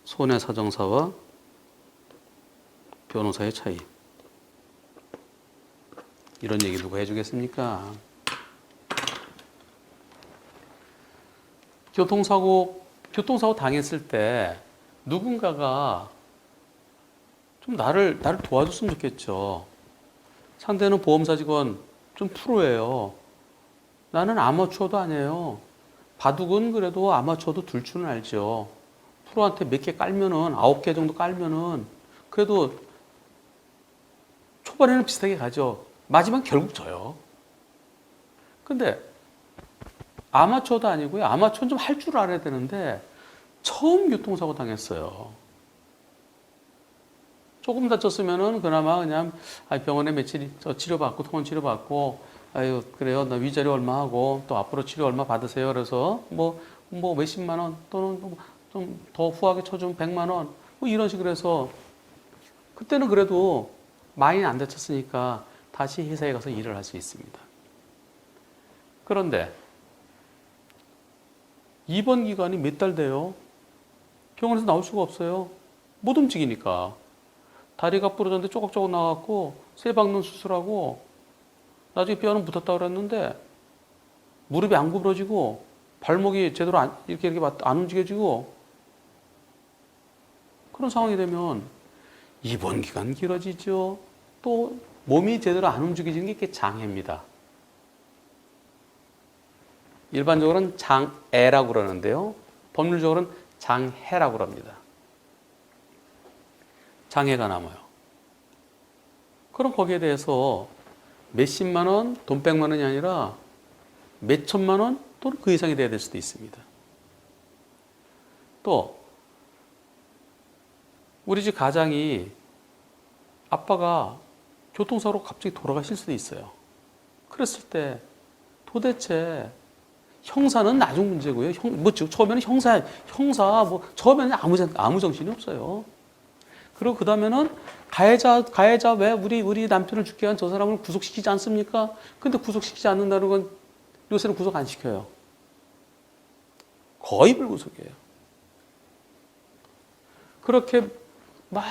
손해사정사와 변호사의 차이. 이런 얘기 누가 해주겠습니까? 교통사고 당했을 때 누군가가 좀 나를 도와줬으면 좋겠죠. 상대는 보험사 직원, 좀 프로예요. 나는 아마추어도 아니에요. 바둑은 그래도 아마추어도 둘 줄은 알죠. 프로한테 몇 개 깔면은, 9개 정도 깔면은, 그래도 초반에는 비슷하게 가죠. 마지막 결국 져요. 근데 아마추어도 아니고요. 아마추어는 좀 할 줄 알아야 되는데, 처음 교통사고 당했어요. 조금 다쳤으면은 그나마 그냥 병원에 며칠 치료받고 통원 치료받고 아유 그래요 나 위자료 얼마 하고 또 앞으로 치료 얼마 받으세요 그래서 뭐 몇십만 원 또는 좀 더 후하게 쳐주면 100만 원 뭐 이런 식으로 해서 그때는 그래도 많이 안 다쳤으니까 다시 회사에 가서 일을 할 수 있습니다. 그런데 입원 기간이 몇 달 돼요. 병원에서 나올 수가 없어요. 못 움직이니까. 다리가 부러졌는데 쪼각쪼각 나갖고 쇠박는 수술하고 나중에 뼈는 붙었다고 그랬는데 무릎이 안 구부러지고 발목이 제대로 이렇게 안 움직여지고 그런 상황이 되면 입원 기간 길어지죠. 또 몸이 제대로 안 움직여지는 게 이게 장애입니다. 일반적으로는 장애라고 그러는데요. 법률적으로는 장해라고 합니다. 장애가 남아요. 그럼 거기에 대해서 몇십만 원, 돈 100만 원이 아니라 몇천만 원 또는 그 이상이 돼야 될 수도 있습니다. 또 우리 집 가장이 아빠가 교통사고로 갑자기 돌아가실 수도 있어요. 그랬을 때 도대체 형사는 나중 문제고요. 처음에는 형사 처음에는 아무 정신이 없어요. 그리고 그 다음에는 가해자 왜 우리 남편을 죽게 한 저 사람을 구속시키지 않습니까? 근데 구속시키지 않는다는 건 요새는 구속 안 시켜요. 거의 불구속이에요. 그렇게 막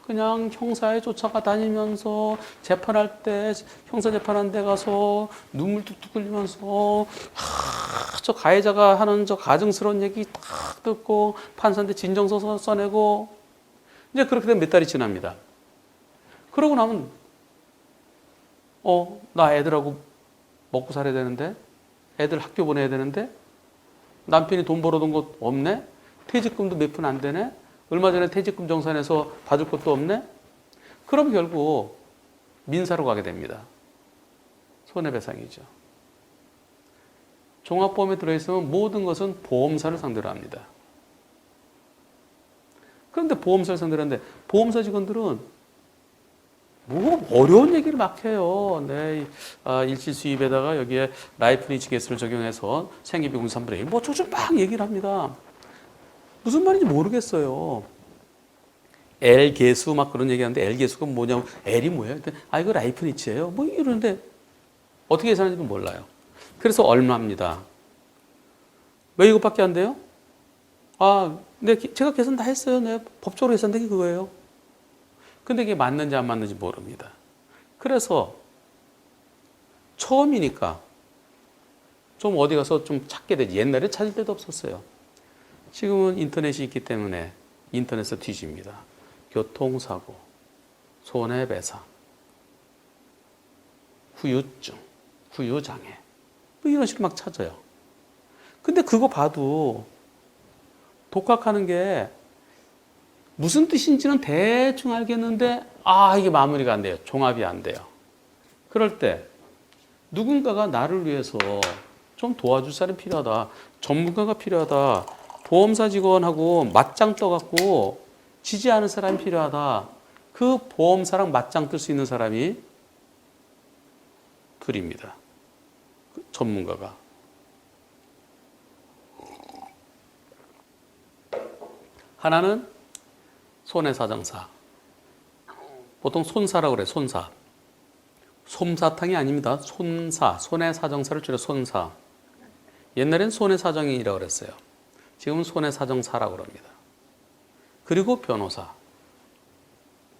그냥 형사에 쫓아가 다니면서 재판할 때 형사 재판한 데 가서 눈물 뚝뚝 흘리면서 저 가해자가 하는 저 가증스러운 얘기 딱 듣고 판사한테 진정서 써내고 이제 그렇게 되면 몇 달이 지납니다. 그러고 나면 나 애들하고 먹고 살아야 되는데 애들 학교 보내야 되는데 남편이 돈 벌어둔 것 없네. 퇴직금도 몇 푼 안 되네. 얼마 전에 퇴직금 정산해서 받을 것도 없네. 그럼 결국 민사로 가게 됩니다. 손해배상이죠. 종합보험에 들어있으면 모든 것은 보험사를 상대로 합니다. 그런데 보험사를 상대로 하는데 보험사 직원들은 뭐 어려운 얘기를 막 해요. 네, 일시 수입에다가 여기에 라이프 이니시게이스를 적용해서 생계비 3분의 1 뭐 조금 막 얘기를 합니다. 무슨 말인지 모르겠어요. L 개수 막 그런 얘기하는데 L 개수가 뭐냐고 L이 뭐예요? 이거 라이프 니치예요. 뭐 이러는데 어떻게 계산하는지 몰라요. 그래서 얼마입니다. 왜 이것밖에 안 돼요? 네, 제가 계산 다 했어요. 네, 법적으로 계산된 게 그거예요. 근데 이게 맞는지 안 맞는지 모릅니다. 그래서 처음이니까 좀 어디 가서 좀 찾게 되지. 옛날에 찾을 데도 없었어요. 지금은 인터넷이 있기 때문에 인터넷에서 뒤집니다. 교통사고, 손해배상, 후유증, 후유장애 뭐 이런 식으로 막 찾아요. 근데 그거 봐도 독학하는 게 무슨 뜻인지는 대충 알겠는데 이게 마무리가 안 돼요. 종합이 안 돼요. 그럴 때 누군가가 나를 위해서 좀 도와줄 사람이 필요하다. 전문가가 필요하다. 보험사 직원하고 맞짱 떠갖고 지지 않을 사람이 필요하다. 그 보험사랑 맞짱 뜰 수 있는 사람이 둘입니다. 전문가가. 하나는 손해사정사. 보통 손사라고 그래요. 손사. 솜사탕이 아닙니다. 손사. 손해사정사를 줄여 손사. 옛날엔 손해사정인이라고 그랬어요. 지금은 손해사정사라고 합니다. 그리고 변호사.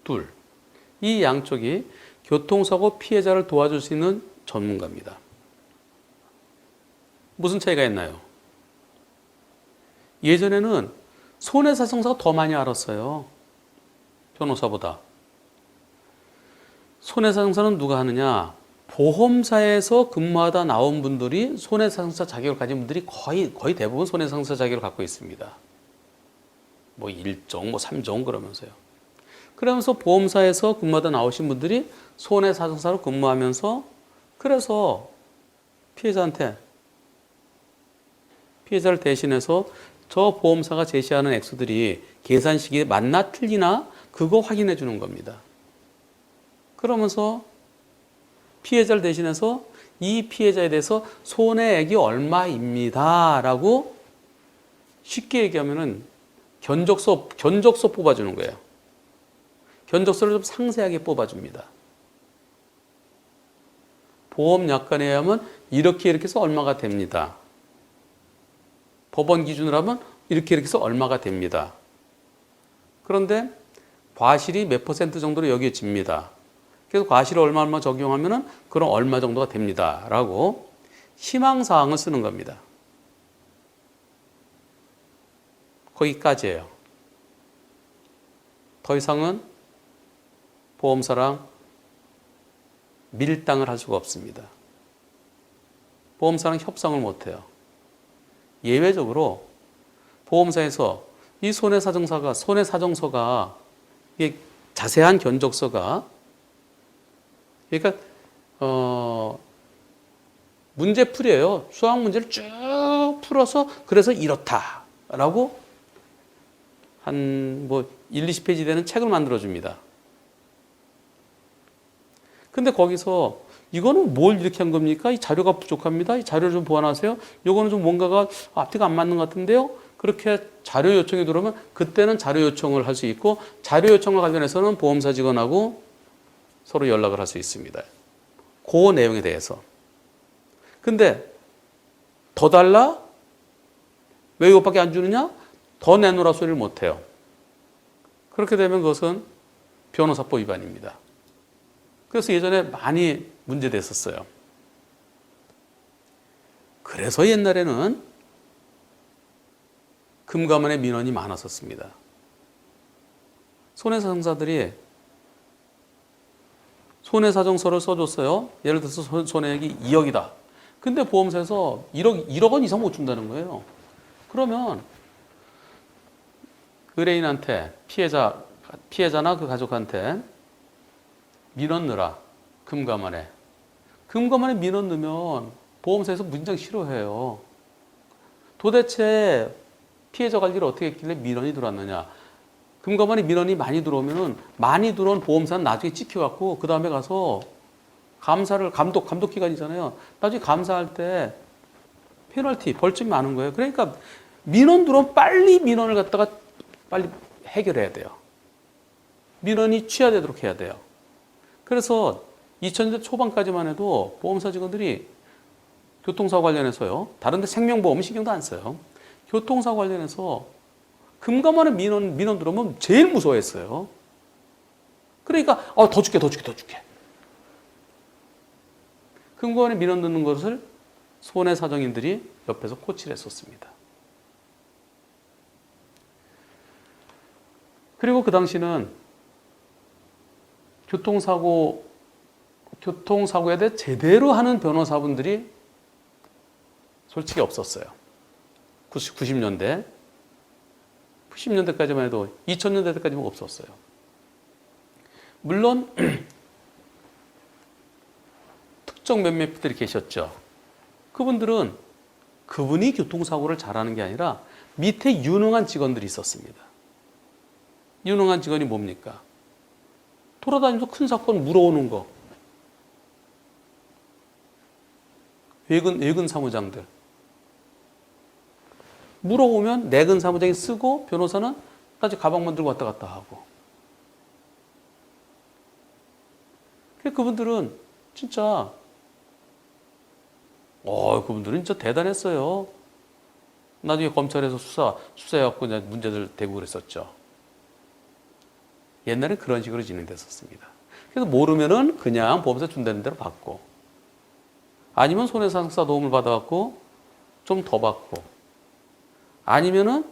둘. 이 양쪽이 교통사고 피해자를 도와줄 수 있는 전문가입니다. 무슨 차이가 있나요? 예전에는 손해사정사가 더 많이 알았어요. 변호사보다. 손해사정사는 누가 하느냐? 보험사에서 근무하다 나온 분들이 손해사정사 자격을 가진 분들이 거의 대부분 손해사정사 자격을 갖고 있습니다. 뭐 1종, 뭐 3종 그러면서요. 그러면서 보험사에서 근무하다 나오신 분들이 손해사정사로 근무하면서 그래서 피해자를 대신해서 저 보험사가 제시하는 액수들이 계산식이 맞나 틀리나 그거 확인해 주는 겁니다. 그러면서 피해자를 대신해서 이 피해자에 대해서 손해액이 얼마입니다 라고 쉽게 얘기하면은 견적서 뽑아주는 거예요. 견적서를 좀 상세하게 뽑아줍니다. 보험약관에 의하면 이렇게 해서 얼마가 됩니다. 법원 기준으로 하면 이렇게 해서 얼마가 됩니다. 그런데 과실이 몇 % 정도로 여겨집니다. 그래서 과실을 얼마 적용하면 그럼 얼마 정도가 됩니다. 라고 희망사항을 쓰는 겁니다. 거기까지예요. 더 이상은 보험사랑 밀당을 할 수가 없습니다. 보험사랑 협상을 못해요. 예외적으로 보험사에서 이 손해사정서가 이게 자세한 견적서가 그러니까 문제풀이에요. 수학 문제를 쭉 풀어서 그래서 이렇다라고 한 뭐 1, 20페이지 되는 책을 만들어 줍니다. 근데 거기서 이거는 뭘 이렇게 한 겁니까? 이 자료가 부족합니다. 이 자료를 좀 보완하세요. 이거는 좀 뭔가가 앞뒤가 안 맞는 것 같은데요. 그렇게 자료 요청이 들어오면 그때는 자료 요청을 할 수 있고 자료 요청과 관련해서는 보험사 직원하고 서로 연락을 할 수 있습니다. 그 내용에 대해서. 근데 더 달라? 왜 이것밖에 안 주느냐? 더 내놓으라 소리를 못 해요. 그렇게 되면 그것은 변호사법 위반입니다. 그래서 예전에 많이 문제됐었어요. 그래서 옛날에는 금감원의 민원이 많았었습니다. 손해사정사들이 손해사정서를 써줬어요. 예를 들어서 손해액이 2억이다. 근데 보험사에서 1억 원 이상 못 준다는 거예요. 그러면 의뢰인한테 피해자나 그 가족한테 민원 넣으라. 금감원에. 금감원에 민원 넣으면 보험사에서 무진장 싫어해요. 도대체 피해자 관리를 어떻게 했길래 민원이 들어왔느냐. 금감원에 민원이 많이 들어오면은 많이 들어온 보험사는 나중에 찍혀갖고 그 다음에 가서 감독 기관이잖아요. 나중에 감사할 때 페널티, 벌점이 많은 거예요. 그러니까 민원 들어오면 빨리 민원을 갖다가 빨리 해결해야 돼요. 민원이 취하되도록 해야 돼요. 그래서 2000년대 초반까지만 해도 보험사 직원들이 교통사고 관련해서요. 다른 데 생명보험은 신경도 안 써요. 교통사고 관련해서 금감원에 민원 들어오면 제일 무서워했어요. 그러니까 더 줄게. 금감원에 민원 넣는 것을 손해사정인들이 옆에서 코치를 했었습니다. 그리고 그 당시는 교통사고에 대해 제대로 하는 변호사분들이 솔직히 없었어요. 90년대. 90년대까지만 해도 2000년대까지만 없었어요. 물론 특정 몇몇 분들이 계셨죠. 그분이 교통사고를 잘하는 게 아니라 밑에 유능한 직원들이 있었습니다. 유능한 직원이 뭡니까? 돌아다니면서 큰 사건 물어오는 거. 외근 사무장들. 물어오면 내근 사무장이 쓰고 변호사는 까지 가방만 들고 왔다 갔다 하고. 그분들은 진짜 대단했어요. 나중에 검찰에서 수사해갖고 문제들 대고 그랬었죠. 옛날엔 그런 식으로 진행됐었습니다. 그래서 모르면은 그냥 보험사 준다는 대로 받고, 아니면 손해상사 도움을 받아갖고 좀 더 받고, 아니면은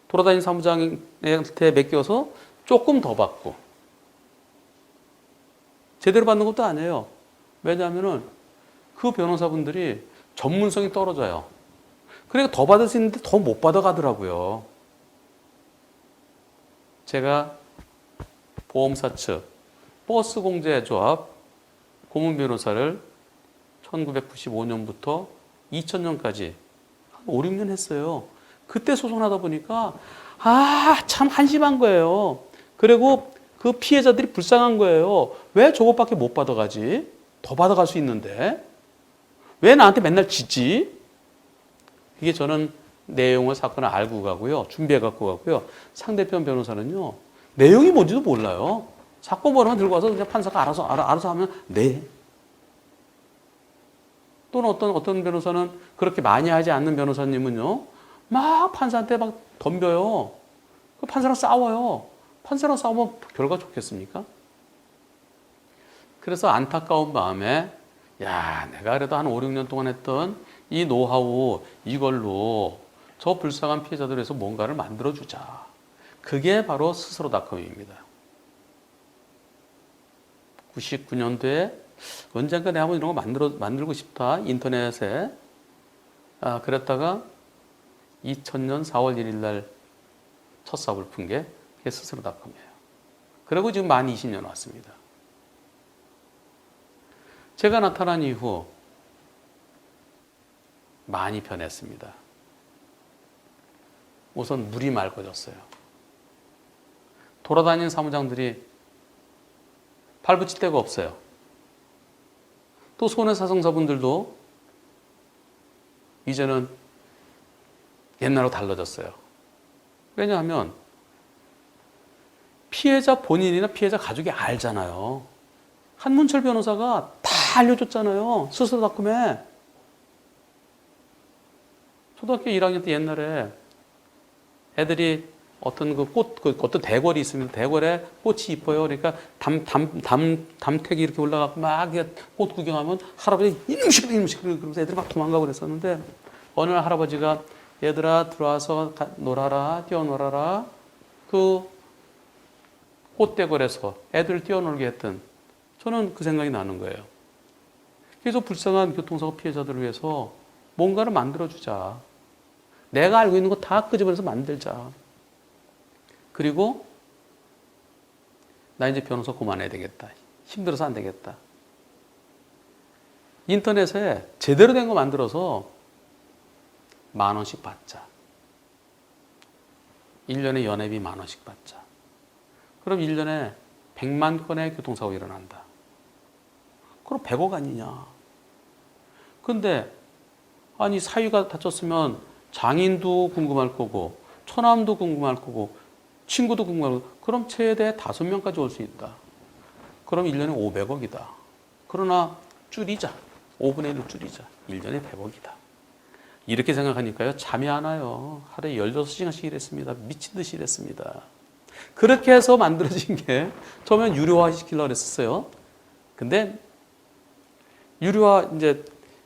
돌아다니는 사무장한테 맡겨서 조금 더 받고, 제대로 받는 것도 아니에요. 왜냐하면은 그 변호사분들이 전문성이 떨어져요. 그러니까 더 받을 수 있는데 더 못 받아가더라고요. 제가 보험사 측 버스공제조합 고문 변호사를 1995년부터 2000년까지 한 5, 6년 했어요. 그때 소송하다 보니까 참 한심한 거예요. 그리고 그 피해자들이 불쌍한 거예요. 왜 저것밖에 못 받아가지? 더 받아갈 수 있는데 왜 나한테 맨날 지지? 이게 저는 내용을 사건을 알고 가고요. 준비해 갖고 가고요. 상대편 변호사는요. 내용이 뭔지도 몰라요. 사건 번호만 들고 와서 그냥 판사가 알아서 하면 네. 또는 어떤 변호사는 그렇게 많이 하지 않는 변호사님은요. 막 판사한테 막 덤벼요. 그 판사랑 싸워요. 판사랑 싸우면 결과 좋겠습니까? 그래서 안타까운 마음에 내가 그래도 한 5, 6년 동안 했던 이 노하우 이걸로 저 불쌍한 피해자들을 위해서 뭔가를 만들어주자. 그게 바로 스스로닷컴입니다. 99년도에 언젠가 내가 한번 이런 거 만들고 싶다. 인터넷에. 그랬다가 2000년 4월 1일 날 첫 사업을 푼 게 그게 스스로닷컴이에요. 그리고 지금 만 20년 왔습니다. 제가 나타난 이후 많이 변했습니다. 우선 물이 맑아졌어요. 돌아다니는 사무장들이 발붙일 데가 없어요. 또 손해사정사분들도 이제는 옛날하고 달라졌어요. 왜냐하면 피해자 본인이나 피해자 가족이 알잖아요. 한문철 변호사가 다 알려줬잖아요. 스스로닷컴에. 초등학교 1학년 때 옛날에 애들이 어떤 어떤 대궐이 있으면 대궐에 꽃이 이뻐요. 그러니까 담택이 이렇게 올라가고 막 꽃 구경하면 할아버지 이놈식 그러면서 애들이 막 도망가고 그랬었는데 어느 날 할아버지가 얘들아 들어와서 놀아라, 뛰어놀아라. 그 꽃대궐에서 애들을 뛰어놀게 했던 저는 그 생각이 나는 거예요. 그래서 불쌍한 교통사고 피해자들을 위해서 뭔가를 만들어주자. 내가 알고 있는 거 다 끄집어내서 만들자. 그리고 나 이제 변호사 그만해야 되겠다. 힘들어서 안 되겠다. 인터넷에 제대로 된 거 만들어서 10,000원씩 받자. 1년에 연회비 10,000원씩 받자. 그럼 1년에 100만 건의 교통사고 일어난다. 그럼 100억 아니냐. 근데 아니 사위가 다쳤으면 장인도 궁금할 거고 처남도 궁금할 거고 친구도 궁금할 거고 그럼 최대 5명까지 올 수 있다. 그럼 1년에 500억이다. 그러나 줄이자. 5분의 1로 줄이자. 1년에 100억이다. 이렇게 생각하니까요. 잠이 안 와요. 하루에 16시간씩 일했습니다. 미친 듯이 일했습니다. 그렇게 해서 만들어진 게 처음엔 유료화 시키려고 했었어요. 근데 유료화 이제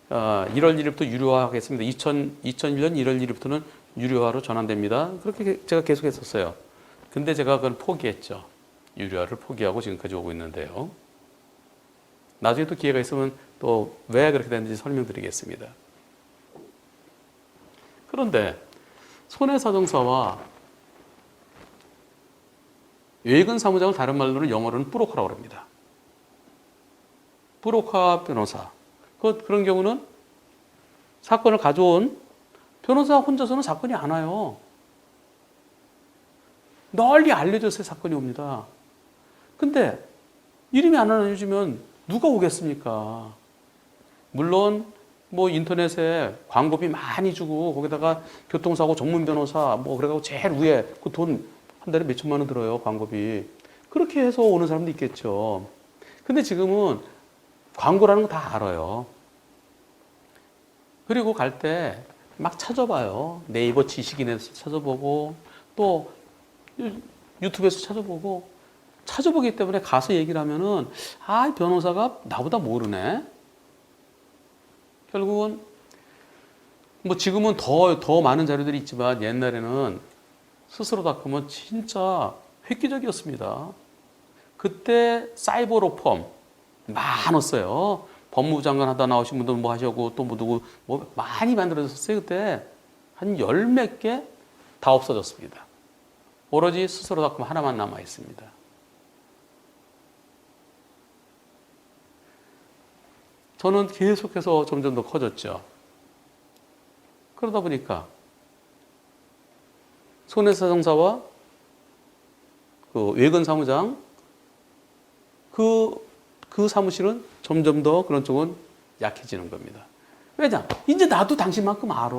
1월 1일부터 유료화하겠습니다. 2001년 1월 1일부터는 유료화로 전환됩니다. 그렇게 제가 계속 했었어요. 근데 제가 그걸 포기했죠. 유료화를 포기하고 지금까지 오고 있는데요. 나중에 또 기회가 있으면 또 왜 그렇게 됐는지 설명드리겠습니다. 그런데 손해사정사와 외근 사무장을 다른 말로는 영어로는 브로커라고 합니다. 브로커 변호사. 그런 경우는 사건을 가져온 변호사 혼자서는 사건이 안 와요. 널리 알려져서 사건이 옵니다. 근데 이름이 안 알려지면 누가 오겠습니까? 물론 뭐 인터넷에 광고비 많이 주고 거기다가 교통사고 전문 변호사 뭐 그래가지고 제일 위에 그 돈 한 달에 몇 천만 원 들어요. 광고비. 그렇게 해서 오는 사람도 있겠죠. 근데 지금은 광고라는 거 다 알아요. 그리고 갈 때 막 찾아봐요. 네이버 지식인에서 찾아보고 또 유튜브에서 찾아보고 찾아보기 때문에 가서 얘기를 하면은 아, 변호사가 나보다 모르네. 결국은 뭐 지금은 더 많은 자료들이 있지만 옛날에는 스스로닷컴은 진짜 획기적이었습니다. 그때 사이버 로펌 많았어요. 법무부 장관 하다 나오신 분들 뭐 하시고 또 뭐 누구 뭐 많이 만들어졌어요. 그때 한 열 몇 개 다 없어졌습니다. 오로지 스스로닷컴 하나만 남아 있습니다. 저는 계속해서 점점 더 커졌죠. 그러다 보니까 손해사정사와 그 외근 사무장 그 사무실은 점점 더 그런 쪽은 약해지는 겁니다. 왜냐? 이제 나도 당신만큼 알아.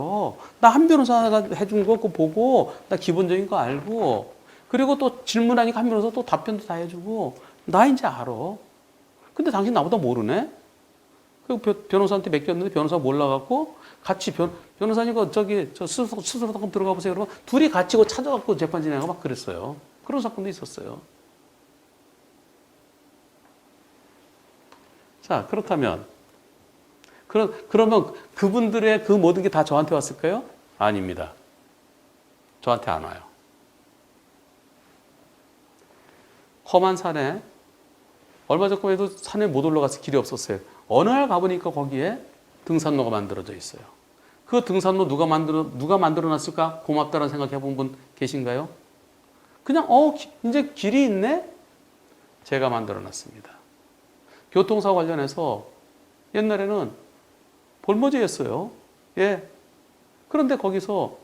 나 한 변호사가 해준 거 그거 보고 나 기본적인 거 알고 그리고 또 질문하니까 한 변호사 또 답변도 다 해주고 나 이제 알아. 근데 당신 나보다 모르네? 그 변호사한테 맡겼는데 변호사 몰라갖고 같이 변호사님 저 스스로 한번 들어가 보세요. 그러면 둘이 같이 찾아갖고 재판 진행하고 막 그랬어요. 그런 사건도 있었어요. 자, 그렇다면 그러면 그분들의 그 모든 게 다 저한테 왔을까요? 아닙니다. 저한테 안 와요. 험한 산에 얼마 전에도 산에 못 올라가서 길이 없었어요. 어느 날 가보니까 거기에 등산로가 만들어져 있어요. 그 등산로 누가 만들어놨을까? 고맙다는 생각해 본 분 계신가요? 그냥 이제 길이 있네? 제가 만들어놨습니다. 교통사고 관련해서 옛날에는 볼모제였어요. 예. 그런데 거기서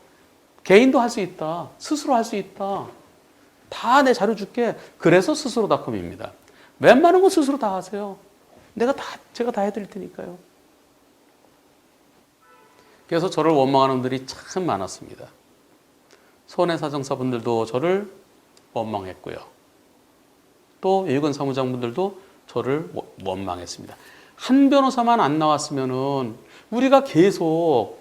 개인도 할 수 있다. 스스로 할 수 있다. 다 내 자료 줄게. 그래서 스스로닷컴입니다. 웬만한 건 스스로 다 하세요. 제가 다 해드릴 테니까요. 그래서 저를 원망하는 분들이 참 많았습니다. 손해사정사분들도 저를 원망했고요. 또 외근 사무장분들도 저를 원망했습니다. 한 변호사만 안 나왔으면은 우리가 계속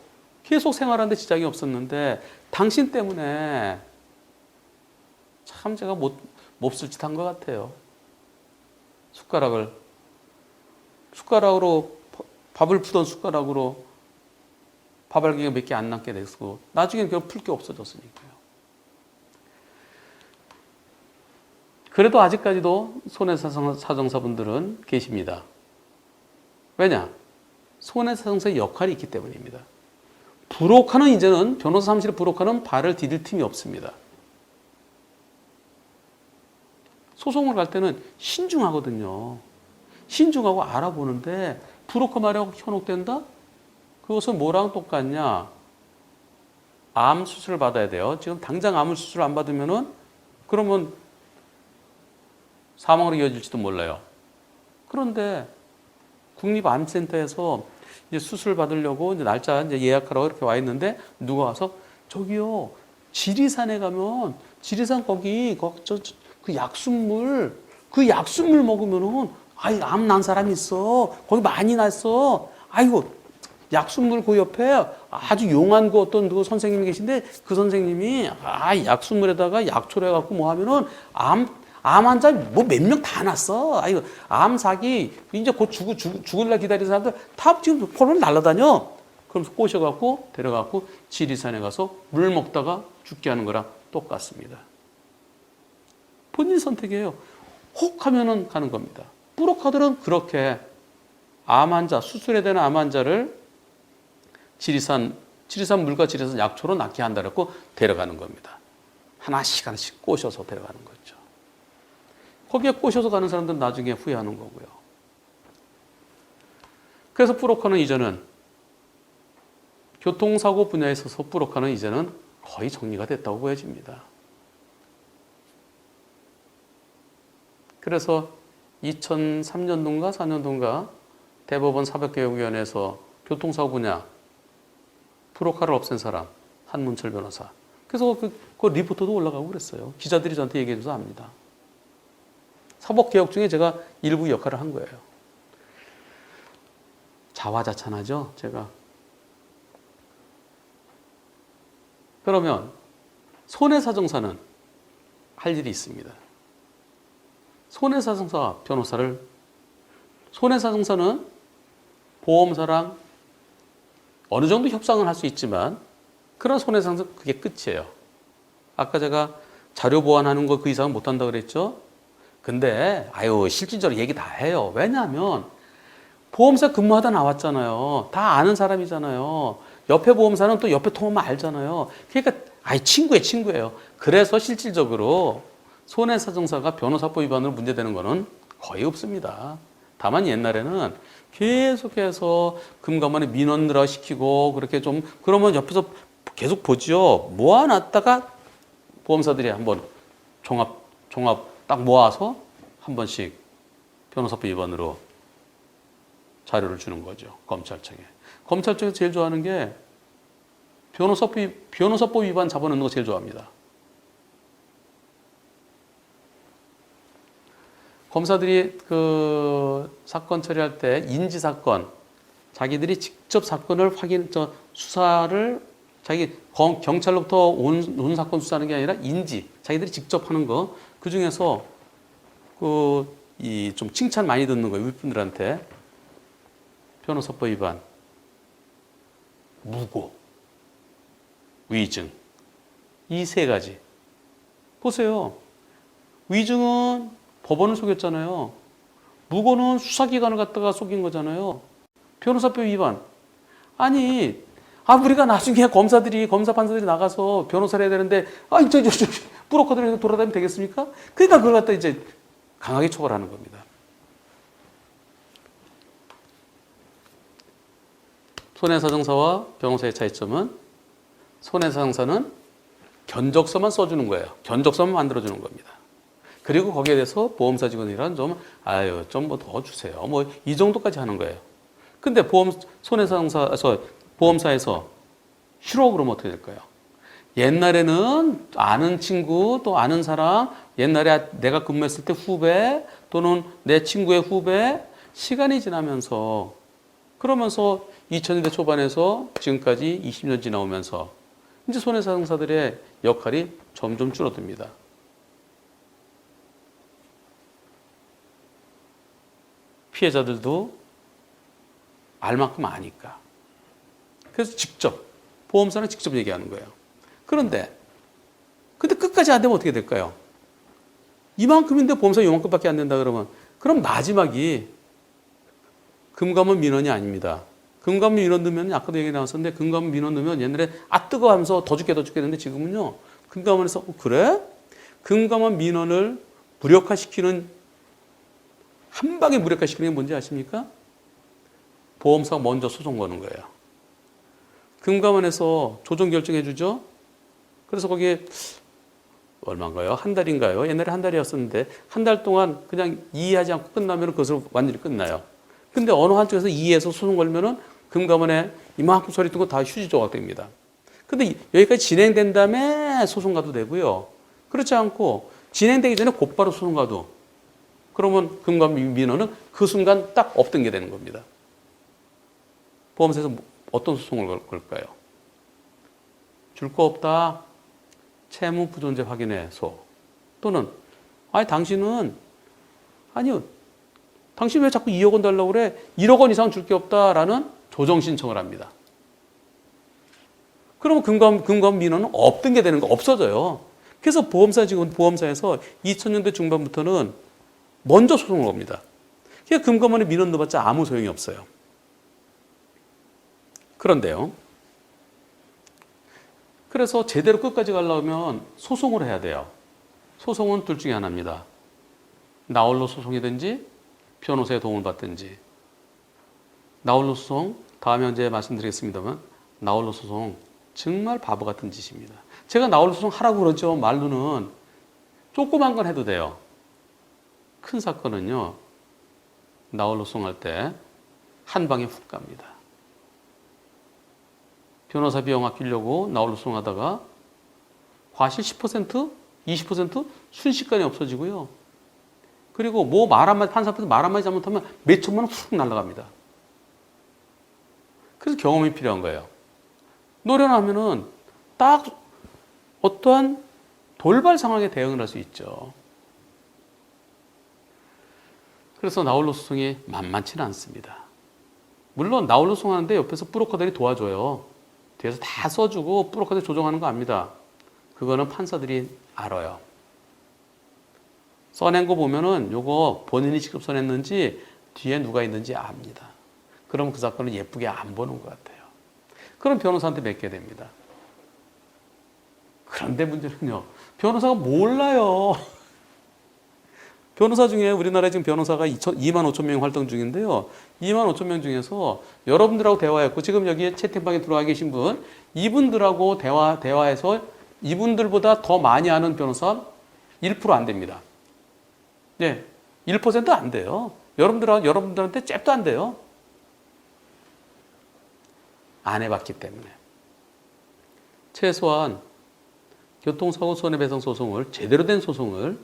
생활하는데 지장이 없었는데 당신 때문에 참 제가 몹쓸 짓 한 것 같아요. 숟가락으로 밥을 푸던 숟가락으로 밥알기가 몇 개 안 남게 됐고 나중엔 그걸 풀 게 없어졌으니까요. 그래도 아직까지도 손해사정사분들은 계십니다. 왜냐? 손해사정사의 역할이 있기 때문입니다. 부록하는 이제는 변호사 사무실에 부록하는 발을 디딜 틈이 없습니다. 소송을 갈 때는 신중하거든요. 신중하고 알아보는데 부록화 마력 현혹된다? 그것은 뭐랑 똑같냐? 암 수술을 받아야 돼요. 지금 당장 암 수술을 안 받으면은 그러면 사망으로 이어질지도 몰라요. 그런데 국립암센터에서 이제 수술 받으려고 이제 날짜 이제 예약하라고 이렇게 와 있는데 누가 와서 저기요 지리산에 가면 지리산 거기 그 약순물 먹으면은 암 난 사람이 있어. 거기 많이 났어. 아이고 약순물 그 옆에 아주 용한 그 어떤 그 선생님이 계신데 그 선생님이 약순물에다가 약초를 해갖고 뭐 하면은 암 환자 뭐 몇 명 다 났어. 아이고 암 사기 이제 곧 죽을라 기다리는 사람들 다 지금 폴로 날아다녀. 그러면서 꼬셔갖고 데려갖고 지리산에 가서 물 먹다가 죽게 하는 거랑 똑같습니다. 본인 선택이에요. 혹 하면은 가는 겁니다. 뿌록카들은 그렇게 암 환자 수술에 되는 암 환자를 지리산 물과 지리산 약초로 낫게 한다 그랬고 데려가는 겁니다. 하나씩 꼬셔서 데려가는 거죠. 거기에 꼬셔서 가는 사람들은 나중에 후회하는 거고요. 그래서 뿌록카는 이제는 교통사고 분야에 있어서 뿌록카는 이제는 거의 정리가 됐다고 보여집니다. 그래서 2003년도인가 4년도인가 대법원 사법개혁위원회에서 교통사고 분야 뿌록카를 없앤 사람 한문철 변호사. 그래서 그 리포트도 올라가고 그랬어요. 기자들이 저한테 얘기해줘서 압니다. 사법개혁 중에 제가 일부 역할을 한 거예요. 자화자찬하죠, 제가. 그러면 손해사정사는 할 일이 있습니다. 손해사정사 변호사를, 손해사정사는 보험사랑 어느 정도 협상을 할 수 있지만 그런 손해사정사 그게 끝이에요. 아까 제가 자료 보완하는 거 그 이상은 못한다 그랬죠. 근데 실질적으로 얘기 다 해요. 왜냐하면 보험사 근무하다 나왔잖아요. 다 아는 사람이잖아요. 옆에 보험사는 또 옆에 통화만 알잖아요. 그러니까 친구예요. 그래서 실질적으로 손해사정사가 변호사법 위반으로 문제되는 거는 거의 없습니다. 다만 옛날에는 계속해서 금감원에 민원들어 시키고 그렇게 좀 그러면 옆에서 계속 보죠. 모아놨다가 보험사들이 한번 종합 딱 모아서 한 번씩 변호사법 위반으로 자료를 주는 거죠. 검찰청에. 검찰청에서 제일 좋아하는 게 변호사법 위반 잡아놓는 거 제일 좋아합니다. 검사들이 그 사건 처리할 때 인지 사건, 자기들이 직접 사건을 수사를 경찰로부터 온 사건 수사하는 게 아니라 자기들이 직접 하는 거. 그 중에서 좀 칭찬 많이 듣는 거예요. 윗분들한테. 변호사법 위반, 무고, 위증. 이 세 가지. 보세요. 위증은 법원을 속였잖아요. 무고는 수사기관을 갖다가 속인 거잖아요. 변호사법 위반. 우리가 나중에 검사 판사들이 나가서 변호사를 해야 되는데, 브로커들이 돌아다니면 되겠습니까? 그러니까 그걸 갖다 이제 강하게 처벌하는 겁니다. 손해사정사와 변호사의 차이점은 손해사정사는 견적서만 써주는 거예요. 견적서만 만들어주는 겁니다. 그리고 거기에 대해서 보험사 직원이란 좀 뭐 더 주세요. 뭐 이 정도까지 하는 거예요. 근데 보험사에서 싫어 그러면 어떻게 될까요? 옛날에는 아는 친구 또 아는 사람, 옛날에 내가 근무했을 때 후배 또는 내 친구의 후배, 시간이 지나면서 그러면서 2000년대 초반에서 지금까지 20년 지나오면서 이제 손해사정사들의 역할이 점점 줄어듭니다. 피해자들도 알 만큼 아니까. 그래서 보험사는 직접 얘기하는 거예요. 근데 끝까지 안 되면 어떻게 될까요? 이만큼인데 보험사 요만큼밖에 안 된다 그러면 그럼 마지막이 금감원 민원이 아닙니다. 금감원 민원 넣으면 아까도 얘기 나왔었는데 금감원 민원 넣으면 옛날에 뜨거워 하면서 더 죽겠는데 지금은요. 금감원에서 그래? 금감원 민원을 한 방에 무력화시키는 게 뭔지 아십니까? 보험사가 먼저 소송 거는 거예요. 금감원에서 조정 결정해 주죠. 그래서 거기에 얼마인가요? 한 달인가요? 옛날에 한 달이었었는데 한 달 동안 그냥 이해하지 않고 끝나면 그것으로 완전히 끝나요. 근데 어느 한쪽에서 이해해서 소송 걸면은 금감원에 이만큼 소리 듣고 다 휴지 조각됩니다. 근데 여기까지 진행된 다음에 소송 가도 되고요. 그렇지 않고 진행되기 전에 곧바로 소송 가도 그러면 금감원 민원은 그 순간 딱 없던 게 되는 겁니다. 보험사에서 어떤 소송을 걸까요? 줄 거 없다. 채무 부존재 확인해서 또는 당신 왜 자꾸 2억 원 달라고 그래? 1억 원 이상 줄 게 없다라는 조정 신청을 합니다. 그러면 금감원 민원은 없던 게 되는 거 없어져요. 그래서 보험사에서 2000년대 중반부터는 먼저 소송을 겁니다. 그러니까 금감원에 민원 넣어봤자 아무 소용이 없어요. 그런데요. 그래서 제대로 끝까지 가려면 소송을 해야 돼요. 소송은 둘 중에 하나입니다. 나홀로 소송이든지 변호사의 도움을 받든지. 나홀로 소송, 다음에 언제 말씀드리겠습니다만 나홀로 소송 정말 바보 같은 짓입니다. 제가 나홀로 소송 하라고 그러죠. 말로는 조그만 건 해도 돼요. 큰 사건은요. 나홀로 소송할 때 한 방에 훅 갑니다. 변호사 비용 아끼려고 나홀로 소송하다가 과실 10%, 20% 순식간에 없어지고요. 그리고 판사 앞에서 말 한마디 잘못하면 몇 천만 원 훅 날아갑니다. 그래서 경험이 필요한 거예요. 노련하면은 딱 어떠한 돌발 상황에 대응을 할 수 있죠. 그래서 나홀로 소송이 만만치는 않습니다. 물론 나홀로 소송하는데 옆에서 브로커들이 도와줘요. 뒤에서 다 써주고 브로커들이 조정하는 거 압니다. 그거는 판사들이 알아요. 써낸 거 보면은 요거 본인이 직접 써냈는지 뒤에 누가 있는지 압니다. 그럼 그 사건을 예쁘게 안 보는 것 같아요. 그럼 변호사한테 맡겨야 됩니다. 그런데 문제는요, 변호사가 몰라요. 변호사 중에 우리나라에 지금 변호사가 2만 5천 명 활동 중인데요. 2만 5천 명 중에서 여러분들하고 대화했고 지금 여기에 채팅방에 들어와 계신 분 이분들하고 대화해서 이분들보다 더 많이 아는 변호사 1%안 됩니다. 네, 1% 안 돼요. 여러분들한테 잽도 안 돼요. 안 해봤기 때문에. 최소한 교통사고 손해배상 소송을 제대로 된 소송을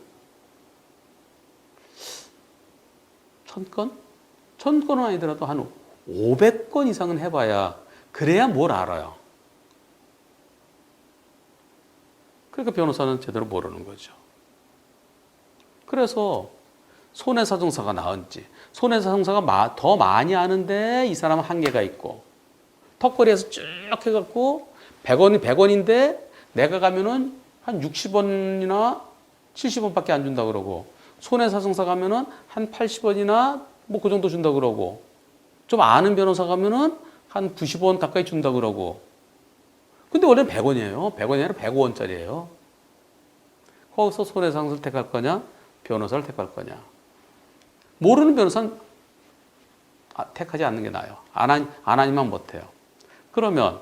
1000건? 1000건은 아니더라도 한 500건 이상은 해봐야 그래야 뭘 알아요. 그러니까 변호사는 제대로 모르는 거죠. 그래서 손해사정사가 나은지 손해사정사가 더 많이 아는데 이 사람은 한계가 있고 턱걸이에서 쭉 해갖고 100원인데 내가 가면은 한 60원이나 70원밖에 안 준다 그러고 손해사정사 가면은 한 80원이나 뭐 그 정도 준다 그러고 좀 아는 변호사 가면은 한 90원 가까이 준다 그러고 근데 원래는 100원이에요. 100원이 아니라 105원짜리예요. 거기서 손해사정사를 택할 거냐 변호사를 택할 거냐. 모르는 변호사는 택하지 않는 게 나아요. 안 하니만 못해요. 그러면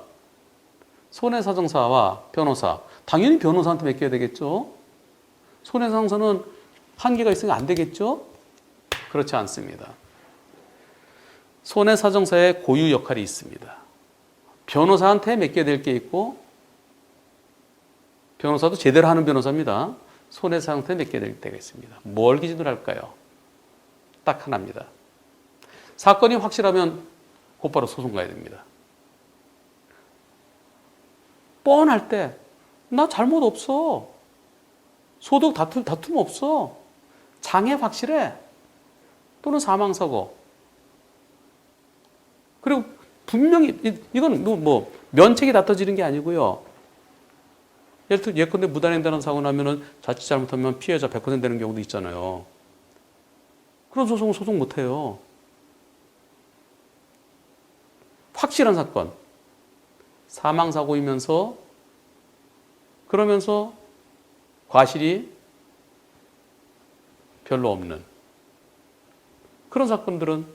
손해사정사와 변호사, 당연히 변호사한테 맡겨야 되겠죠. 손해사정사는 한계가 있으면 안 되겠죠. 그렇지 않습니다. 손해사정사의 고유 역할이 있습니다. 변호사한테 맡겨야 될 게 있고 변호사도 제대로 하는 변호사입니다. 손해사정사한테 맡겨야 될 때가 있습니다. 뭘 기준으로 할까요? 딱 하나입니다. 사건이 확실하면 곧바로 소송 가야 됩니다. 뻔할 때 나 잘못 없어. 소득 다툼 없어. 장애 확실해. 또는 사망사고. 그리고 분명히 이건 뭐 면책이 다퉈지는 게 아니고요. 예컨대 무단횡단한 사고 나면은 자칫 잘못하면 피해자 100% 되는 경우도 있잖아요. 그런 소송 못 해요. 확실한 사건. 사망사고이면서 그러면서 과실이 별로 없는 그런 사건들은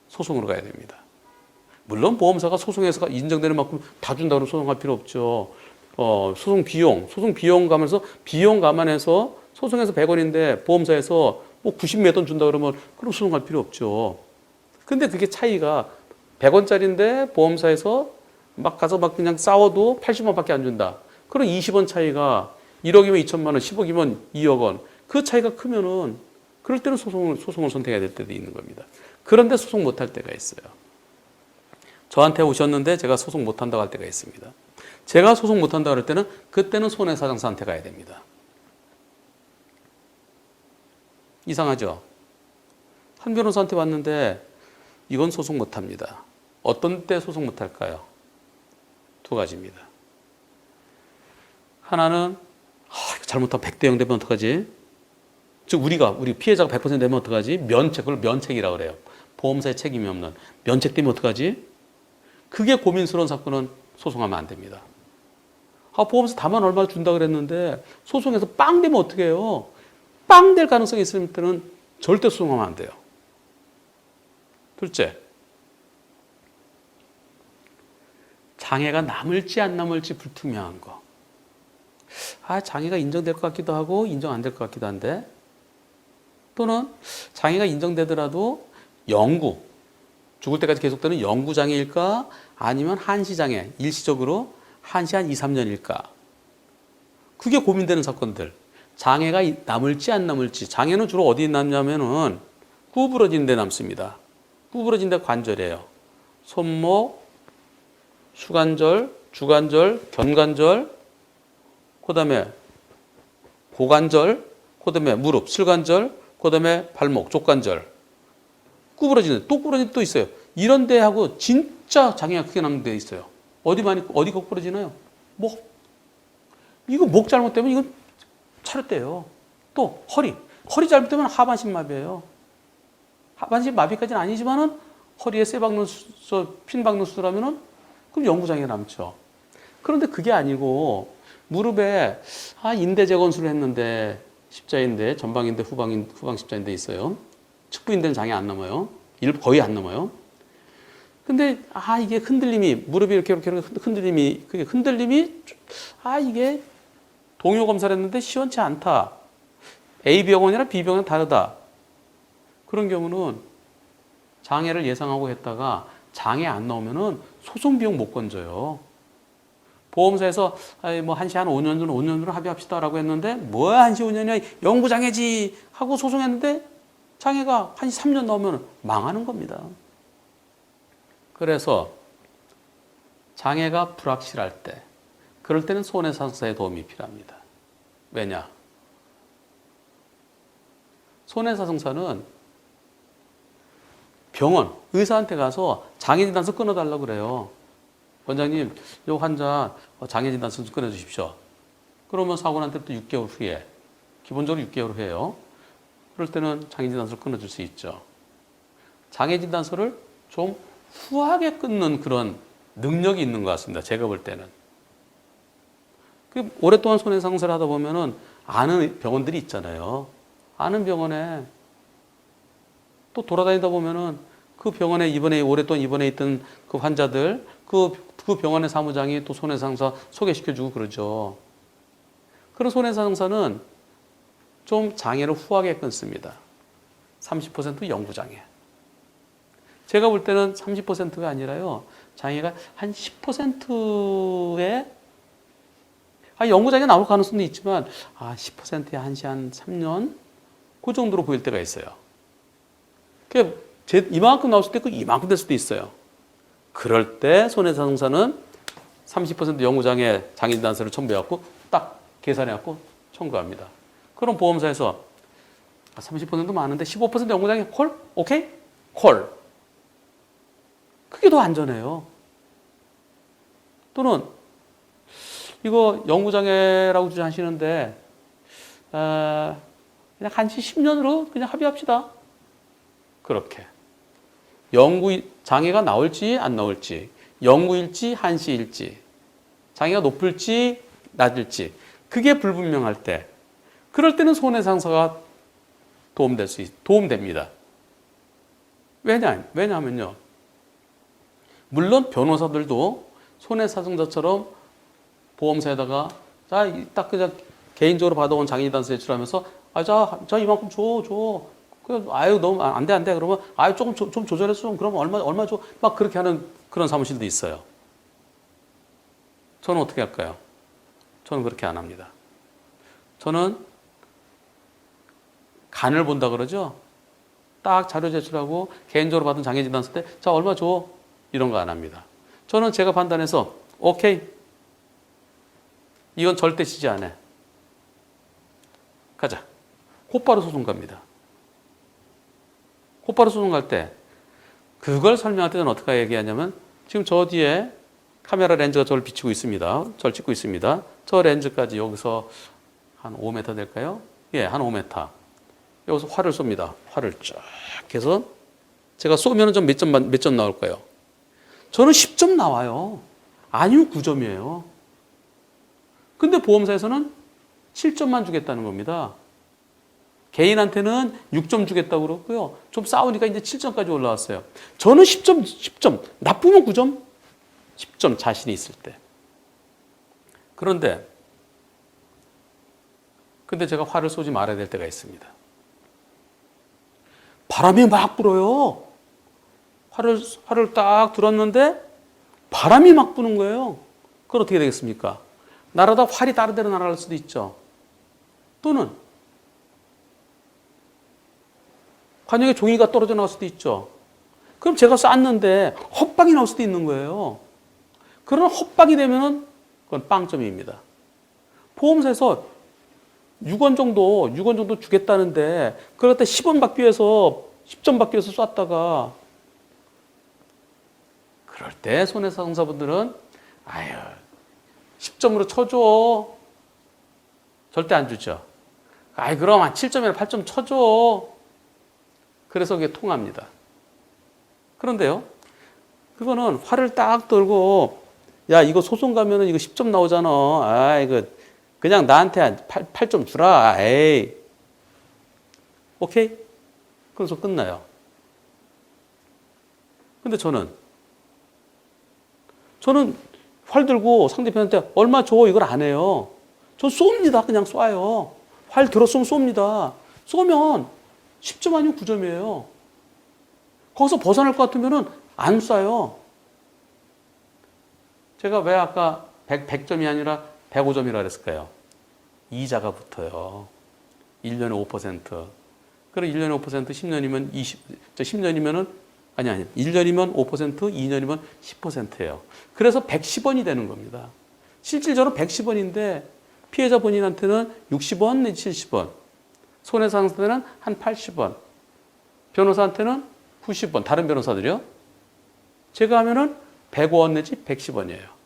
소송으로 가야 됩니다. 물론 보험사가 소송에서 인정되는 만큼 다 준다고 소송할 필요 없죠. 소송 비용 가면서 비용 감안해서 소송에서 100원인데 보험사에서 뭐 90 몇 원 준다 그러면 그럼 소송할 필요 없죠. 근데 그게 차이가 100원짜리인데 보험사에서 막 가서 막 그냥 싸워도 80원밖에 안 준다. 그럼 20원 차이가 1억이면 2천만 원, 10억이면 2억 원. 그 차이가 크면은 그럴 때는 소송을 선택해야 될 때도 있는 겁니다. 그런데 소송 못할 때가 있어요. 저한테 오셨는데 제가 소송 못한다고 할 때가 있습니다. 제가 소송 못한다고 할 때는 그때는 손해사정사한테 가야 됩니다. 이상하죠? 한 변호사한테 왔는데 이건 소송 못합니다. 어떤 때 소송 못할까요? 두 가지입니다. 하나는 이거 잘못하면 100대 0 되면 어떡하지? 즉 우리 피해자가 100% 되면 어떡하지? 그걸 면책이라고 그래요. 보험사에 책임이 없는 면책 되면 어떡하지? 그게 고민스러운 사건은 소송하면 안 됩니다. 보험사 다만 얼마 준다 그랬는데 소송에서 빵 되면 어떻게 해요? 빵 될 가능성이 있을 때는 절대 소송하면 안 돼요. 둘째, 장애가 남을지 안 남을지 불투명한 거. 장애가 인정될 것 같기도 하고 인정 안 될 것 같기도 한데 또는 장애가 인정되더라도 죽을 때까지 계속되는 영구장애일까 아니면 한시장애, 일시적으로 한시 한 2, 3년일까. 그게 고민되는 사건들. 장애가 남을지 안 남을지. 장애는 주로 어디 남냐면은 구부러진 데 남습니다. 구부러진 데 관절이에요. 손목, 수관절, 주관절, 견관절, 그 다음에 고관절 그다음에 무릎, 실관절, 그다음에 발목, 족관절. 구부러지는, 또 구부러지는 또 있어요. 이런 데하고 진짜 장애가 크게 남는 데 있어요. 어디가 구부러지나요? 목. 이거 목 잘못되면 이건 차렷돼요. 또 허리 잘못되면 하반신 마비예요. 하반신 마비까지는 아니지만은 허리에 핀 박는 수술하면은 그럼 영구장애 남죠. 그런데 그게 아니고 무릎에 인대 재건술을 했는데 십자인대, 전방인대, 후방 십자인대 있어요. 측부인대는 장애 안 남아요. 거의 안 남아요. 근데 이게 흔들림이 무릎이 이렇게 흔들림이 이게 동요 검사를 했는데 시원치 않다. A 병원이랑 B 병원은 다르다. 그런 경우는 장애를 예상하고 했다가 장애 안 나오면은 소송 비용 못 건져요. 보험사에서 뭐 1시 한 5년 전 5년 전으로 합의합시다라고 했는데 뭐야 1시 5년이야 영구 장애지 하고 소송했는데 장애가 1시 3년 나오면 망하는 겁니다. 그래서 장애가 불확실할 때 그럴 때는 손해사상사의 도움이 필요합니다. 왜냐? 손해사상사는 병원, 의사한테 가서 장애진단서 끊어달라고 그래요. 원장님, 이 환자 장애진단서 좀 끊어주십시오. 그러면 사고 난 때부터 6개월 후에, 기본적으로 6개월 후에요. 그럴 때는 장애진단서를 끊어줄 수 있죠. 장애진단서를 좀 후하게 끊는 그런 능력이 있는 것 같습니다. 제가 볼 때는. 오랫동안 손해상사를 하다 보면은 아는 병원들이 있잖아요. 아는 병원에 또 돌아다니다 보면은 그 병원에 오랫동안 입원해 있던 그 환자들, 그 병원의 사무장이 또 손해상사 소개시켜주고 그러죠. 그런 손해상사는 좀 장애를 후하게 끊습니다. 30% 영구장애. 제가 볼 때는 30%가 아니라요. 장애가 한 10%의 영구장애 나올 가능성도 있지만 10%에 한 3년 그 정도로 보일 때가 있어요. 이만큼 나올 수도 있고 이만큼 될 수도 있어요. 그럴 때 손해사상사는 30% 영구장애 장애진단서를 첨부해갖고 딱 계산해갖고 청구합니다. 그럼 보험사에서 30%도 많은데 15% 영구장애 콜? 오케이? 콜. 그게 더 안전해요. 또는 이거 영구장애라고 주장하시는데 그냥 한시 10년으로 그냥 합의합시다. 그렇게 장애가 나올지 안 나올지, 영구일지 한시일지, 장애가 높을지 낮을지 그게 불분명할 때, 그럴 때는 손해상사가 도움됩니다. 왜냐하면요. 물론 변호사들도 손해사정자처럼 보험사에다가 딱 그냥 개인적으로 받아온 장애진단서 제출하면서 자 이만큼 줘. 너무 안 돼. 그러면 조금 좀 조절해서 좀 그러면 얼마 줘. 막 그렇게 하는 그런 사무실도 있어요. 저는 어떻게 할까요? 저는 그렇게 안 합니다. 저는 간을 본다 그러죠. 딱 자료 제출하고 개인적으로 받은 장애진단서 때 자 얼마 줘. 이런 거 안 합니다. 저는 제가 판단해서 오케이. 이건 절대 지지 안 해. 가자. 곧바로 소송 갑니다. 곧바로 소송 갈 때 그걸 설명할 때는 어떻게 얘기하냐면 지금 저 뒤에 카메라 렌즈가 저를 비추고 있습니다. 저를 찍고 있습니다. 저 렌즈까지 여기서 한 5m 될까요? 예, 한 5m. 여기서 활을 쏩니다. 활을 쫙 해서 제가 쏘면 좀 몇 점 나올까요? 저는 10점 나와요. 아니면 9점이에요. 근데 보험사에서는 7점만 주겠다는 겁니다. 개인한테는 6점 주겠다고 그러고요. 좀 싸우니까 이제 7점까지 올라왔어요. 저는 10점. 나쁘면 9점? 10점 자신이 있을 때. 근데 제가 활을 쏘지 말아야 될 때가 있습니다. 바람이 막 불어요. 활을 딱 들었는데 바람이 막 부는 거예요. 그건 어떻게 되겠습니까? 날아다 활이 다른 데로 날아갈 수도 있죠. 또는 관역에 종이가 떨어져 나올 수도 있죠. 그럼 제가 쐈는데 헛방이 나올 수도 있는 거예요. 그러나 헛방이 되면은 그건 빵점입니다. 보험사에서 6원 정도 주겠다는데 그럴 때 10원 받기 위해서 10점 받기 위해서 쐈다가 그럴 때 손해상사분들은 아유 10점으로 쳐줘. 절대 안 주죠. 아이 그럼 한 7점이나 8점 쳐줘. 그래서 그게 통합니다. 그런데요. 그거는 화를 딱 들고 야 이거 소송 가면은 이거 10점 나오잖아. 아 이거 그냥 나한테 8점 주라. 에이. 오케이? 그래서 끝나요. 근데 저는 활 들고 상대편한테 얼마 줘 이걸 안 해요. 전 쏩니다. 그냥 쏴요. 활 들었으면 쏩니다. 쏘면 10점 아니면 9점이에요. 거기서 벗어날 것 같으면은 안 쏴요. 제가 왜 아까 100점이 아니라 105점이라 그랬을까요? 이자가 붙어요. 1년에 5%. 그럼 1년에 5%, 10년이면 10년이면은, 아니, 1년이면 5%, 2년이면 10%예요. 그래서 110원이 되는 겁니다. 실질적으로 110원인데, 피해자 본인한테는 60원 내지 70원, 손해상사한테는 한 80원, 변호사한테는 90원, 다른 변호사들이요. 제가 하면은 105원 내지 110원이에요.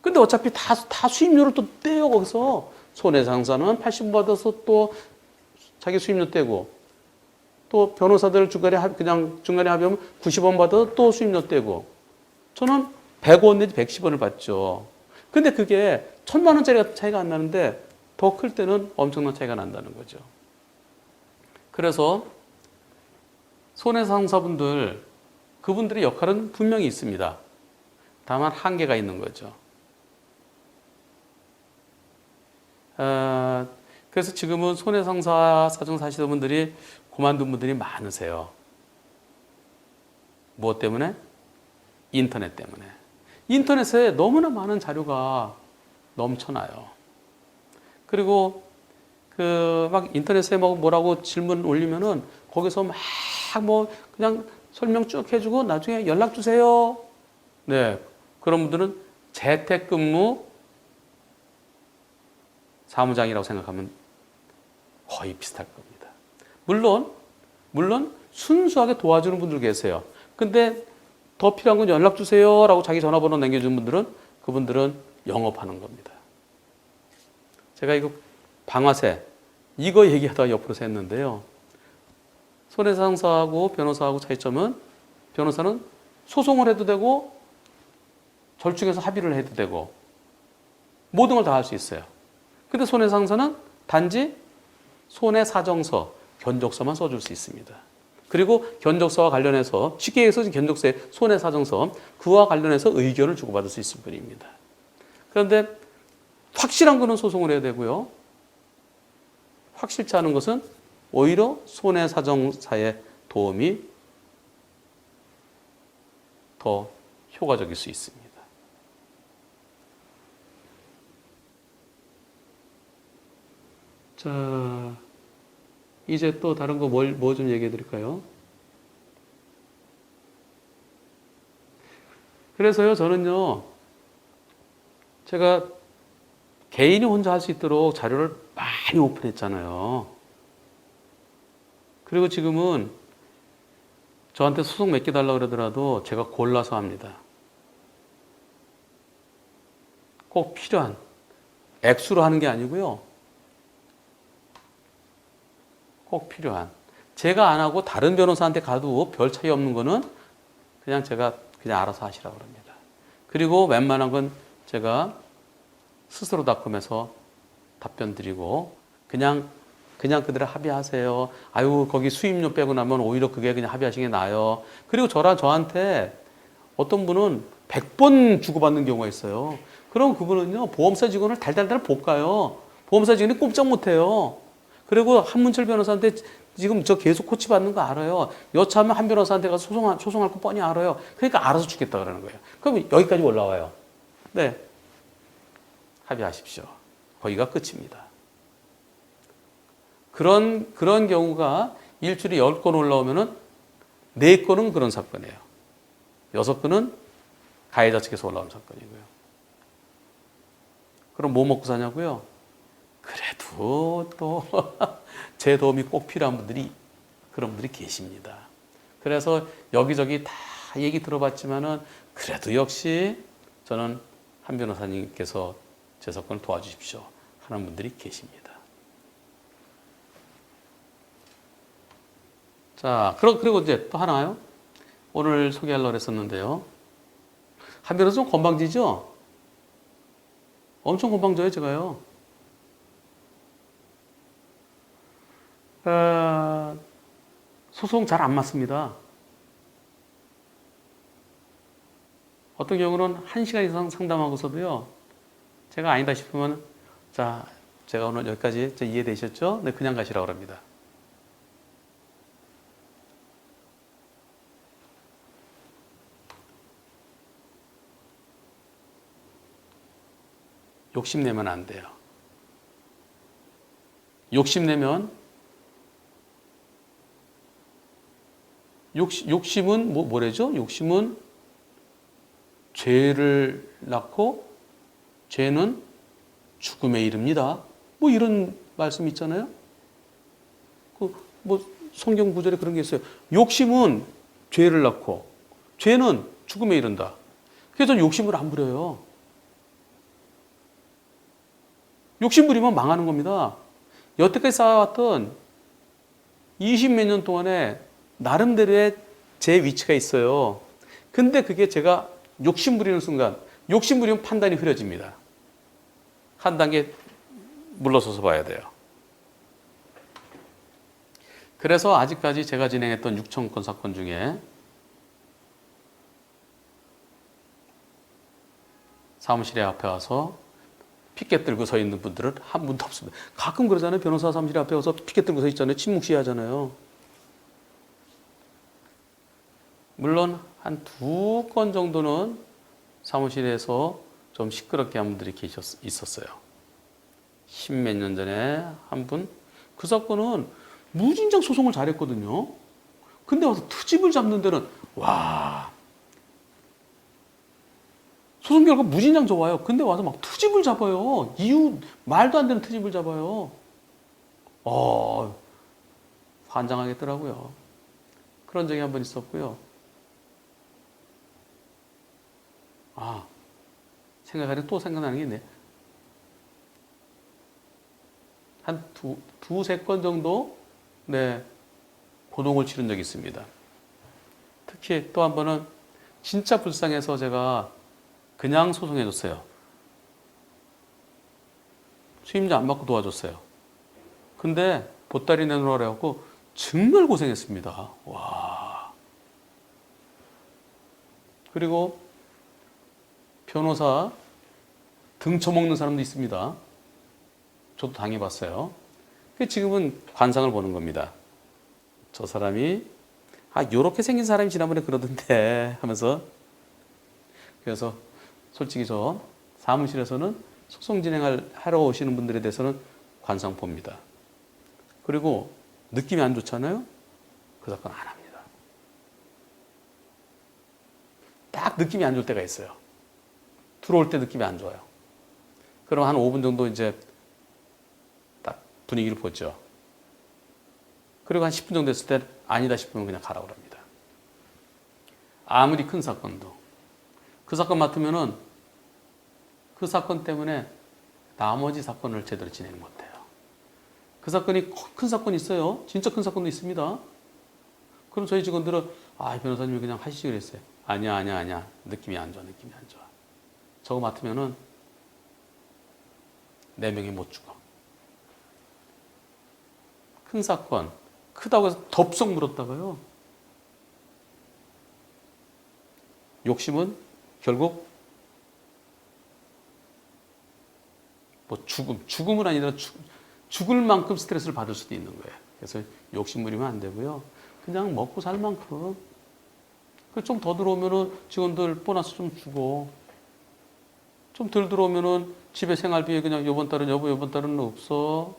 근데 어차피 다 수임료를 또 떼요, 거기서. 손해상사는 80원 받아서 또 자기 수임료 떼고, 또 변호사들 중간에 합의하면 90원 받아서 또 수임료 떼고, 저는 105원 내지 110원을 받죠. 근데 그게 1,000만 원짜리 차이가 안 나는데 더 클 때는 엄청난 차이가 난다는 거죠. 그래서 손해상사분들, 그분들의 역할은 분명히 있습니다. 다만 한계가 있는 거죠. 그래서 지금은 손해상사 사정 사시던 분들이 그만둔 분들이 많으세요. 무엇 때문에? 인터넷 때문에. 인터넷에 너무나 많은 자료가 넘쳐나요. 그리고 막 인터넷에 뭐라고 질문 올리면은 거기서 막 그냥 설명 쭉 해주고 나중에 연락 주세요. 네. 그런 분들은 재택근무 사무장이라고 생각하면 거의 비슷할 겁니다. 물론 순수하게 도와주는 분들 계세요. 근데 더 필요한 건 연락 주세요 라고 자기 전화번호 남겨주는 분들은 그분들은 영업하는 겁니다. 제가 이거 방아쇠 이거 얘기하다가 옆으로 샜는데요. 손해상사하고 변호사하고 차이점은 변호사는 소송을 해도 되고 절충해서 합의를 해도 되고 모든 걸 다 할 수 있어요. 근데 손해상사는 단지 손해사정서, 견적서만 써줄 수 있습니다. 그리고 견적서와 관련해서 쉽게 얘기해서 견적서의 손해사정서 그와 관련해서 의견을 주고받을 수 있을 뿐입니다. 그런데 확실한 거는 소송을 해야 되고요. 확실치 않은 것은 오히려 손해사정사의 도움이 더 효과적일 수 있습니다. 자, 이제 또 다른 거 뭐 좀 얘기해 드릴까요? 그래서요, 저는요, 제가 개인이 혼자 할 수 있도록 자료를 많이 오픈했잖아요. 그리고 지금은 저한테 소송 몇 개 달라고 그러더라도 제가 골라서 합니다. 꼭 필요한 액수로 하는 게 아니고요. 꼭 필요한. 제가 안 하고 다른 변호사한테 가도 별 차이 없는 거는 그냥 제가 그냥 알아서 하시라고 합니다. 그리고 웬만한 건 제가 스스로닷컴에서 답변 드리고 그냥 그대로 합의하세요. 아유 거기 수임료 빼고 나면 오히려 그게 그냥 합의하시는 게 나아요. 그리고 저한테 어떤 분은 100번 주고받는 경우가 있어요. 그럼 그분은요 보험사 직원을 달달달 볶아요. 보험사 직원이 꼼짝 못해요. 그리고 한문철 변호사한테 지금 저 계속 코치받는 거 알아요. 여차하면 한 변호사한테 가서 소송할 거 뻔히 알아요. 그러니까 알아서 주겠다 그러는 거예요. 그럼 여기까지 올라와요. 네, 합의하십시오. 거기가 끝입니다. 그런 경우가 일주일에 10건 올라오면은 4건은 그런 사건이에요. 6건은 가해자 측에서 올라온 사건이고요. 그럼 뭐 먹고 사냐고요? 그래. 그래도 또 제 도움이 꼭 필요한 분들이 그런 분들이 계십니다. 그래서 여기저기 다 얘기 들어봤지만은 그래도 역시 저는 한 변호사님께서 제 사건을 도와주십시오 하는 분들이 계십니다. 자, 그리고 이제 또 하나요. 오늘 소개하려고 했었는데요. 한 변호사 좀 건방지죠? 엄청 건방져요, 제가요. 소송 잘 안 맞습니다. 어떤 경우는 1시간 이상 상담하고서도요, 제가 아니다 싶으면, 자, 제가 오늘 여기까지 이해되셨죠? 네, 그냥 가시라고 합니다. 욕심내면 안 돼요. 욕심은 뭐래죠? 욕심은 죄를 낳고 죄는 죽음에 이릅니다. 뭐 이런 말씀 있잖아요. 뭐 성경 구절에 그런 게 있어요. 욕심은 죄를 낳고 죄는 죽음에 이른다. 그래서 저는 욕심을 안 부려요. 욕심 부리면 망하는 겁니다. 여태까지 쌓아왔던 20몇 년 동안에 나름대로의 제 위치가 있어요. 근데 그게 제가 욕심 부리는 순간, 욕심 부리면 판단이 흐려집니다. 한 단계 물러서서 봐야 돼요. 그래서 아직까지 제가 진행했던 6,000건 사건 중에 사무실에 앞에 와서 피켓 들고 서 있는 분들은 한 분도 없습니다. 가끔 그러잖아요. 변호사 사무실 앞에 와서 피켓 들고 서 있잖아요. 침묵 시위하잖아요. 물론 한 2건 정도는 사무실에서 좀 시끄럽게 한 분들이 있었어요. 10몇 년 전에 한 분, 그 사건은 무진장 소송을 잘했거든요. 근데 와서 트집을 잡는 데는 와, 소송 결과 무진장 좋아요. 근데 와서 막 트집을 잡아요. 말도 안 되는 트집을 잡아요. 환장하겠더라고요. 그런 적이 한 번 있었고요. 생각하니 또 생각나는 게 있네. 한 두세 건 정도, 네, 고동을 치른 적이 있습니다. 특히 또 한 번은 진짜 불쌍해서 제가 그냥 소송해줬어요. 수임자 안 받고 도와줬어요. 근데 보따리 내놓으라 그래갖고 정말 고생했습니다. 와. 그리고 변호사 등쳐먹는 사람도 있습니다. 저도 당해봤어요. 지금은 관상을 보는 겁니다. 저 사람이 요렇게 생긴 사람이 지난번에 그러던데 하면서, 그래서 솔직히 저 사무실에서는 소송 하러 오시는 분들에 대해서는 관상 봅니다. 그리고 느낌이 안 좋잖아요? 그 사건 안 합니다. 딱 느낌이 안 좋을 때가 있어요. 들어올 때 느낌이 안 좋아요. 그럼 한 5분 정도 이제 딱 분위기를 보죠. 그리고 한 10분 정도 됐을 때 아니다 싶으면 그냥 가라고 합니다. 아무리 큰 사건도. 그 사건 맡으면은 그 사건 때문에 나머지 사건을 제대로 진행 못해요. 그 사건이 큰 사건이 있어요. 진짜 큰 사건도 있습니다. 그럼 저희 직원들은 변호사님이 그냥 하시지 그랬어요. 아니야. 느낌이 안 좋아. 저거 맡으면은 4명이 못 죽어. 큰 사건, 크다고 해서 덥석 물었다가요. 욕심은 결국 죽음은 아니라 죽을 만큼 스트레스를 받을 수도 있는 거예요. 그래서 욕심 부리면 안 되고요. 그냥 먹고 살 만큼. 좀 더 들어오면은 직원들 보너스 좀 주고, 좀 덜 들어오면은 집에 생활비에 그냥 요번 달은 없어.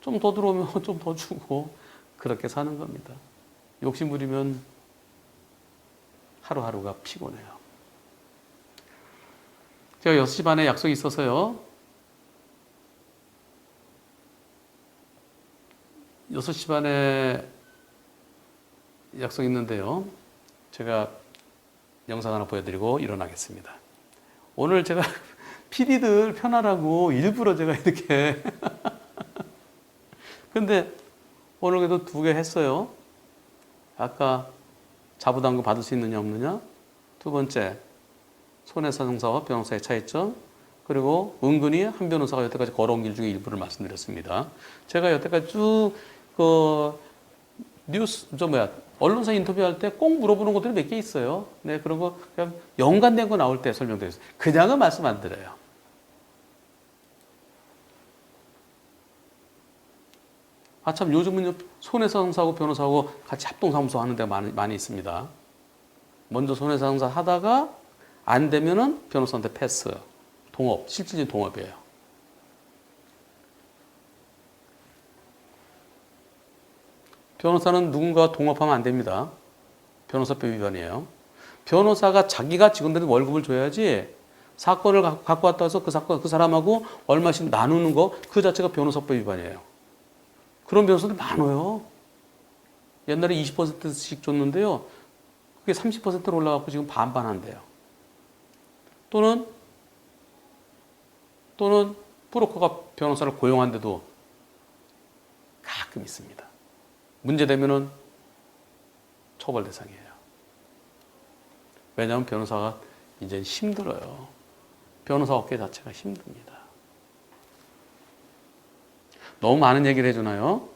좀 더 들어오면 좀 더 주고, 그렇게 사는 겁니다. 욕심 부리면 하루하루가 피곤해요. 제가 6시 반에 약속이 있어서요. 6시 반에 약속 있는데요. 제가 영상 하나 보여드리고 일어나겠습니다. 오늘 제가 PD들 편하라고 일부러 제가 이렇게 근데 오늘 그래도 2개 했어요. 아까 자부담금 받을 수 있느냐 없느냐. 2번째, 손해배상사와 변호사의 차이점. 그리고 은근히 한 변호사가 여태까지 걸어온 길 중에 일부를 말씀드렸습니다. 제가 여태까지 쭉 언론사 인터뷰할 때 꼭 물어보는 것들이 몇 개 있어요. 네, 그런 거 그냥 연관된 거 나올 때 설명드렸어요. 그냥은 말씀 안 드려요. 참 요즘은 손해배상사하고 변호사하고 같이 합동사무소 하는 데가 많이 있습니다. 먼저 손해배상사 하다가 안 되면은 변호사한테 패스. 동업, 실질적인 동업이에요. 변호사는 누군가와 동업하면 안 됩니다. 변호사법 위반이에요. 변호사가 자기가 직원들한테 월급을 줘야지 사건을 갖고 왔다 해서 그 사람하고 얼마씩 나누는 거 그 자체가 변호사법 위반이에요. 그런 변호사들 많아요. 옛날에 20%씩 줬는데요. 그게 30%로 올라가고 지금 반반 한대요. 또는 브로커가 변호사를 고용한데도 가끔 있습니다. 문제되면은 처벌 대상이에요. 왜냐하면 변호사가 이제 힘들어요. 변호사 업계 자체가 힘듭니다. 너무 많은 얘기를 해주나요?